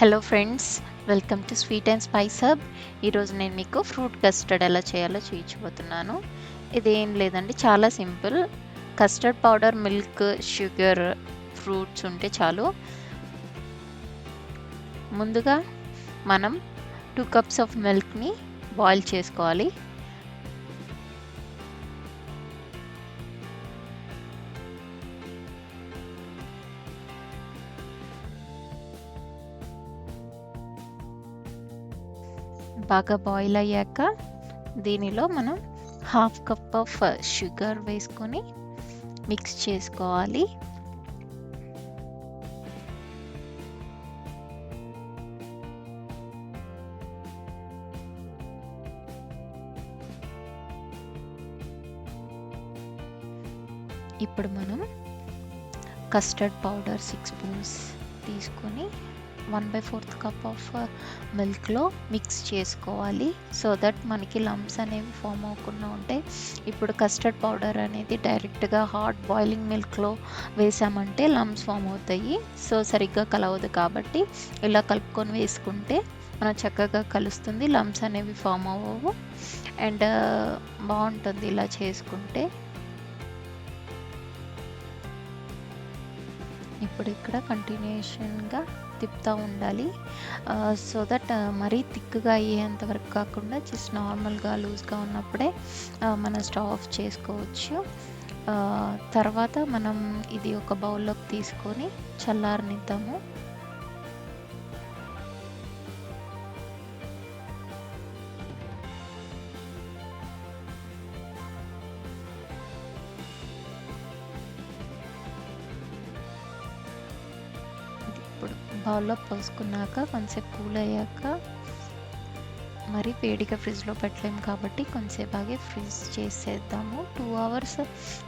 Hello friends, welcome to sweet and spice hub. ఈరోజు నేను మీకు ఫ్రూట్ కస్టర్డ్ ఎలా చేయాలో చూపించబోతున్నాను. ఇదేం లేదండి, చాలా simple. Custard powder, milk, sugar, fruits ఉంటే చాలు. ముందుగా మనం 2 కప్స్ ఆఫ్ మిల్క్ని బాయిల్ చేసుకోవాలి. బాగా బాయిల్ అయ్యాక దీనిలో మనం 1/2 కప్ ఆఫ్ షుగర్ వేసుకొని మిక్స్ చేసుకోవాలి. ఇప్పుడు మనం కస్టర్డ్ పౌడర్ 6 స్పూన్స్ తీసుకొని 1/4 కప్ ఆఫ్ మిల్క్లో మిక్స్ చేసుకోవాలి. సో దట్ మనకి లంప్స్ అనేవి ఫామ్ అవ్వకుండా ఉంటాయి. ఇప్పుడు కస్టర్డ్ పౌడర్ అనేది డైరెక్ట్గా హాట్ బాయిలింగ్ మిల్క్లో వేసామంటే లంప్స్ ఫామ్ అవుతాయి. సో సరిగ్గా కలవదు, కాబట్టి ఇలా కలుపుకొని వేసుకుంటే మనం చక్కగా కలుస్తుంది, లంప్స్ అనేవి ఫామ్ అవ్వవు అండ్ బాగుంటుంది ఇలా చేసుకుంటే. ఇప్పుడు ఇక్కడ కంటిన్యూషన్గా తిప్పుతూ ఉండాలి. సో దట్ మరీ థిక్గా అయ్యేంత వరకు కాకుండా జస్ట్ నార్మల్గా లూజ్గా ఉన్నప్పుడే మనం స్టవ్ ఆఫ్ చేసుకోవచ్చు. తర్వాత మనం ఇది ఒక బౌల్లోకి తీసుకొని చల్లారనిద్దాము. ఇప్పుడు బౌల్లో పోసుకున్నాక కొంచెంసేపు కూల్ అయ్యాక, మరి వేడిగా ఫ్రిడ్జ్లో పెట్టలేము కాబట్టి కొంచెంసేపు ఆగి ఫ్రీజ్ చేసేద్దాము. 2 అవర్స్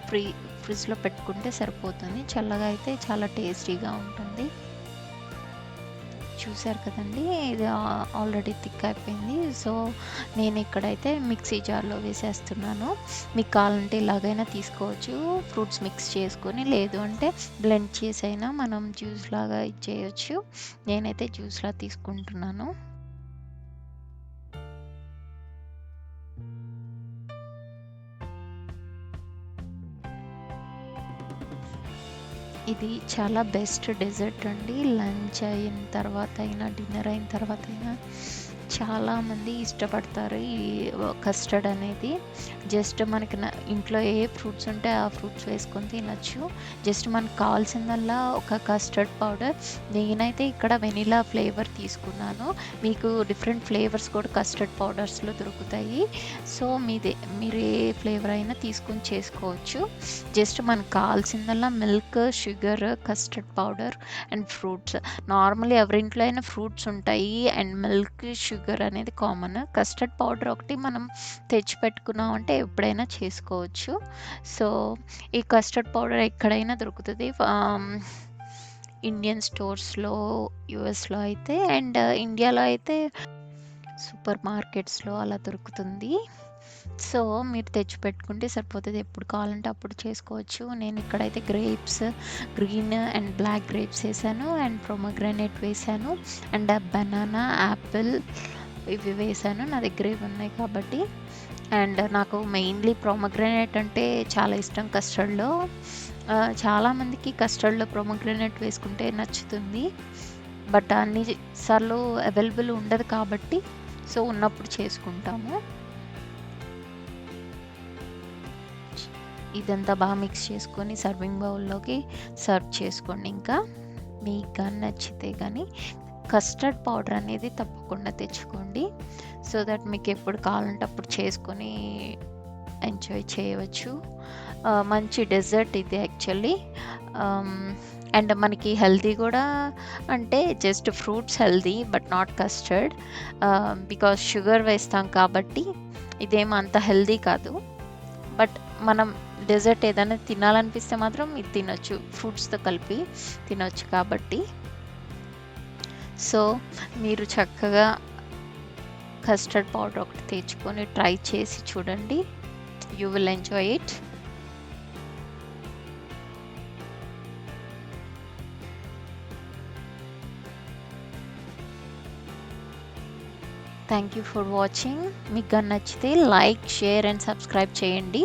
ఫ్రిడ్జ్లో పెట్టుకుంటే సరిపోతుంది. చల్లగా అయితే చాలా టేస్టీగా ఉంటుంది. చూసారు కదండి, ఇది ఆల్రెడీ థిక్ అయిపోయింది. సో నేను ఇక్కడైతే మిక్సీ జార్లో వేసేస్తున్నాను. మీకు కావాలంటే ఇలాగైనా తీసుకోవచ్చు, ఫ్రూట్స్ మిక్స్ చేసుకొని, లేదు అంటే బ్లెండ్ చేసి అయినా మనం జ్యూస్ లాగా ఇచ్చేయచ్చు. నేనైతే జ్యూస్లా తీసుకుంటున్నాను. ఇది చాలా బెస్ట్ డెజర్ట్ అండి. లంచ్ అయిన తర్వాత అయినా, డిన్నర్ అయిన తర్వాత అయినా చాలామంది ఇష్టపడతారు ఈ కస్టర్డ్ అనేది. జస్ట్ మనకి ఇంట్లో ఏ ఫ్రూట్స్ ఉంటే ఆ ఫ్రూట్స్ వేసుకొని తినచ్చు. జస్ట్ మనకు కావాల్సిందల్లా ఒక కస్టర్డ్ పౌడర్. నేనైతే ఇక్కడ వెనిలా ఫ్లేవర్ తీసుకున్నాను. మీకు డిఫరెంట్ ఫ్లేవర్స్ కూడా కస్టర్డ్ పౌడర్స్లో దొరుకుతాయి. సో మీరు ఏ ఫ్లేవర్ అయినా తీసుకొని చేసుకోవచ్చు. జస్ట్ మనకు కావాల్సిందల్లా milk, sugar, custard powder and fruits. Normally ఎవరింట్లో అయినా ఫ్రూట్స్ ఉంటాయి అండ్ మిల్క్, షుగర్ అనేది కామన్. కస్టర్డ్ పౌడర్ ఒకటి మనం తెచ్చి పెట్టుకున్నాం అంటే ఎప్పుడైనా చేసుకోవచ్చు. సో ఈ కస్టర్డ్ పౌడర్ ఎక్కడైనా దొరుకుతుంది, ఇండియన్ స్టోర్స్లో, యుఎస్లో అయితే, అండ్ ఇండియాలో అయితే సూపర్ మార్కెట్స్లో అలా దొరుకుతుంది. సో మీరు తెచ్చి పెట్టుకుంటే సరిపోతుంది, ఎప్పుడు కావాలంటే అప్పుడు చేసుకోవచ్చు. నేను ఇక్కడైతే grapes, green and black grapes వేసాను అండ్ ప్రొమోగ్రానేట్ వేసాను అండ్ బనానా, యాపిల్ ఇవి వేసాను. నా దగ్గర ఇవి ఉన్నాయి కాబట్టి. అండ్ నాకు మెయిన్లీ ప్రొమోగ్రానేట్ అంటే చాలా ఇష్టం కస్టర్డ్లో. చాలామందికి కస్టర్డ్లో ప్రొమోగ్రానేట్ వేసుకుంటే నచ్చుతుంది, బట్ అన్ని సార్లు అవైలబుల్ ఉండదు కాబట్టి సో ఉన్నప్పుడు చేసుకుంటాము. ఇదంతా బాగా మిక్స్ చేసుకొని సర్వింగ్ బౌల్లోకి సర్వ్ చేసుకోండి. ఇంకా మీకు కానీ నచ్చితే కానీ కస్టర్డ్ పౌడర్ అనేది తప్పకుండా తెచ్చుకోండి. సో దట్ మీకు ఎప్పుడు కావాలంటే అప్పుడు చేసుకొని ఎంజాయ్ చేయవచ్చు. మంచి డెజర్ట్ ఇది యాక్చువల్లీ. అండ్ మనకి హెల్తీ కూడా, అంటే just fruits healthy but not custard, because sugar వేస్తాం కాబట్టి ఇదేమో అంత హెల్తీ కాదు. బట్ మనం డెజర్ట్ ఏదైనా తినాలనిపిస్తే మాత్రం ఇది తినొచ్చు, ఫ్రూట్స్తో కలిపి తినొచ్చు కాబట్టి. సో మీరు చక్కగా కస్టర్డ్ పౌడర్ ఒకటి తెచ్చుకొని ట్రై చేసి చూడండి. You will enjoy it. Thank you for watching. మీకు కానీ నచ్చితే లైక్, షేర్ అండ్ సబ్స్క్రైబ్ చేయండి.